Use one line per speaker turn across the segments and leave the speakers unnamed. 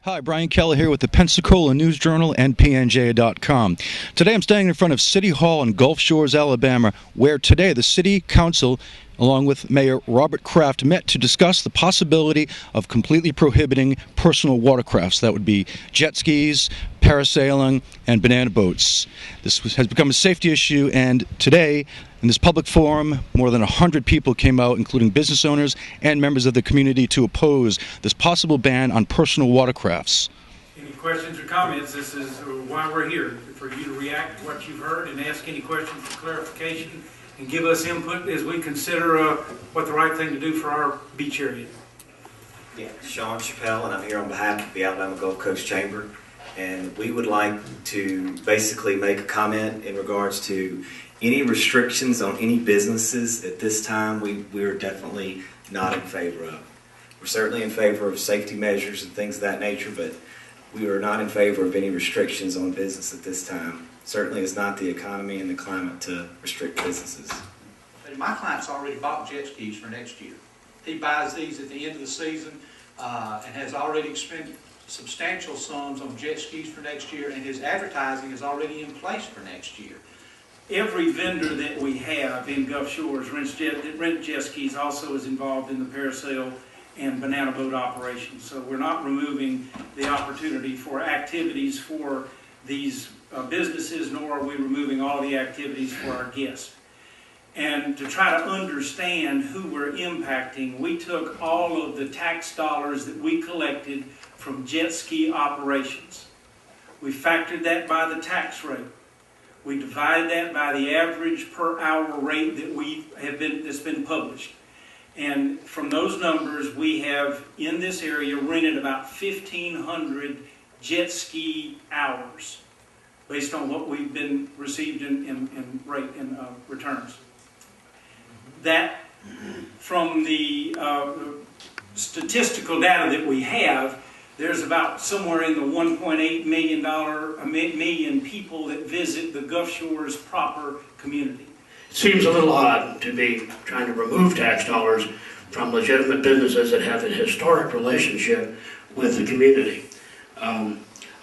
Hi, Brian Keller here with the Pensacola News Journal and PNJ.com. Today I'm standing in front of City Hall in Gulf Shores, Alabama, where today the City Council, along with Mayor Robert Kraft, met to discuss the possibility of completely prohibiting personal watercrafts. That would be jet skis, parasailing, and banana boats. This has become a safety issue, and today, in this public forum, more than 100 people came out, including business owners and members of the community, to oppose this possible ban on personal watercrafts.
Any questions or comments? This is why we're here, for you to react to what you've heard and ask any questions for clarification and give us input as we consider what the right thing to do for our beach area.
Yeah, Sean Chappell, and I'm here on behalf of the Alabama Gulf Coast Chamber, and we would like to basically make a comment in regards to any restrictions on any businesses at this time. We're definitely not in favor of. We're certainly in favor of safety measures and things of that nature, but we are not in favor of any restrictions on business at this time. Certainly it's not the economy and the climate to restrict businesses.
My client's already bought jet skis for next year. He buys these at the end of the season and has already spent substantial sums on jet skis for next year, and his advertising is already in place for next year.
Every vendor that we have in Gulf Shores that rent jet skis also is involved in the parasail and banana boat operations. So we're not removing the opportunity for activities for these businesses, nor are we removing all the activities for our guests. And to try to understand who we're impacting, we took all of the tax dollars that we collected from jet ski operations. We factored that by the tax rate. We divided that by the average per hour rate that's been published. And from those numbers, we have in this area rented about 1,500 jet ski hours based on what we've been received in returns. That, from the statistical data that we have, there's about somewhere in the $1.8 million people that visit the Gulf Shores proper community.
It seems a little odd to be trying to remove tax dollars from legitimate businesses that have a historic relationship with the community.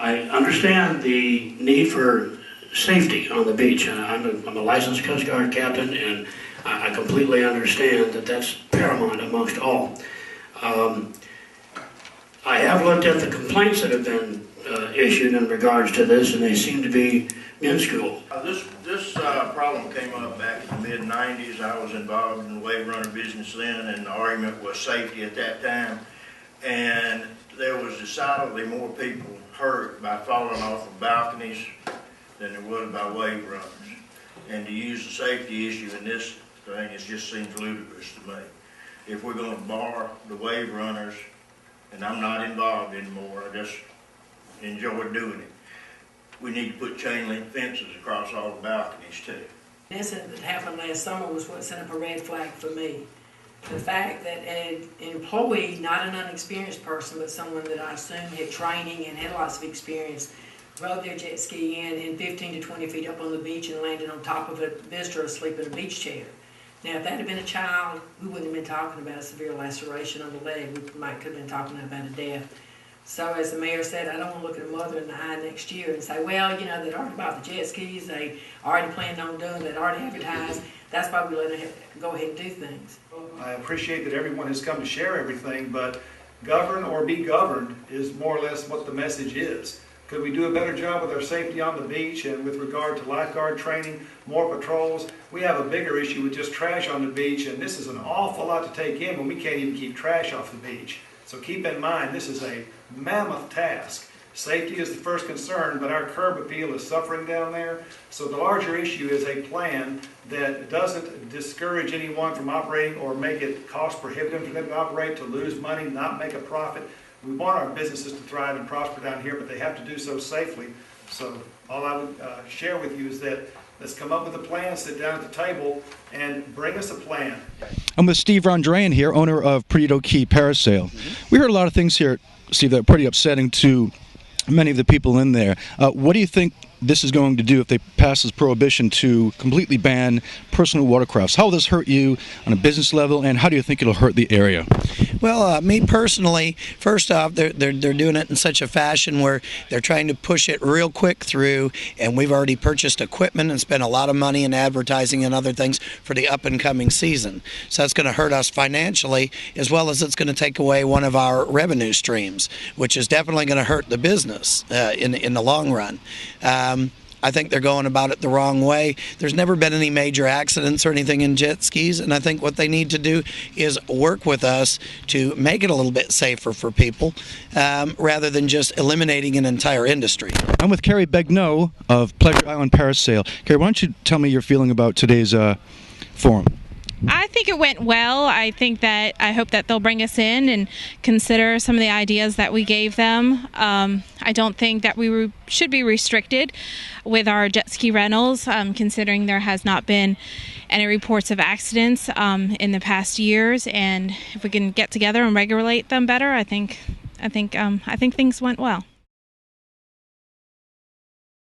I understand the need for safety on the beach. I'm a licensed Coast Guard captain, and I completely understand that that's paramount amongst all. I have looked at the complaints that have been issued in regards to this, and they seem to be minuscule.
This problem came up back in the mid-90s. I was involved in the wave runner business then, and the argument was safety at that time. And there was decidedly more people hurt by falling off of balconies than there was by wave runners. And to use the safety issue in this thing, it just seems ludicrous to me. If we're going to bar the wave runners, and I'm not involved anymore, I just enjoy doing it, we need to put chain link fences across all the balconies too.
The incident that happened last summer was what set up a red flag for me. The fact that an employee, not an unexperienced person, but someone that I assume had training and had lots of experience, rode their jet ski in 15 to 20 feet up on the beach and landed on top of a visitor asleep in a beach chair. Now, if that had been a child, we wouldn't have been talking about a severe could have been talking about a death. So as the mayor said, I don't want to look at a mother in the eye next year and say, well, you know, they'd already bought the jet skis, they already planned on doing it, they'd already advertised. That's why we let them go ahead and do things.
I appreciate that everyone has come to share everything, but govern or be governed is more or less what the message is. Could we do a better job with our safety on the beach and with regard to lifeguard training, more patrols? We have a bigger issue with just trash on the beach, and this is an awful lot to take in when we can't even keep trash off the beach. So keep in mind, this is a mammoth task. Safety is the first concern, but our curb appeal is suffering down there. So the larger issue is a plan that doesn't discourage anyone from operating or make it cost prohibitive for them to operate, to lose money, not make a profit. We want our businesses to thrive and prosper down here, but they have to do so safely. So all I would share with you is that let's come up with a plan, sit down at the table, and bring us a plan.
I'm with Steve Rondrayan here, owner of Perdido Key Parasail. We heard a lot of things here, Steve, that are pretty upsetting to many of the people in there. What do you think this is going to do if they pass this prohibition to completely ban personal watercrafts. How will this hurt you on a business level, and how do you think it'll hurt the area?
Well, me personally, first off, they're doing it in such a fashion where they're trying to push it real quick through, and we've already purchased equipment and spent a lot of money in advertising and other things for the up-and-coming season. So that's going to hurt us financially, as well as it's going to take away one of our revenue streams, which is definitely going to hurt the business in the long run. I think they're going about it the wrong way. There's never been any major accidents or anything in jet skis, and I think what they need to do is work with us to make it a little bit safer for people, rather than just eliminating an entire industry.
I'm with Kerry Begnaud of Pleasure Island Parasail. Kerry, why don't you tell me your feeling about today's forum?
I think it went well. I hope that they'll bring us in and consider some of the ideas that we gave them. I don't think that we should be restricted with our jet ski rentals, considering there has not been any reports of accidents in the past years. And if we can get together and regulate them better, I think things went well.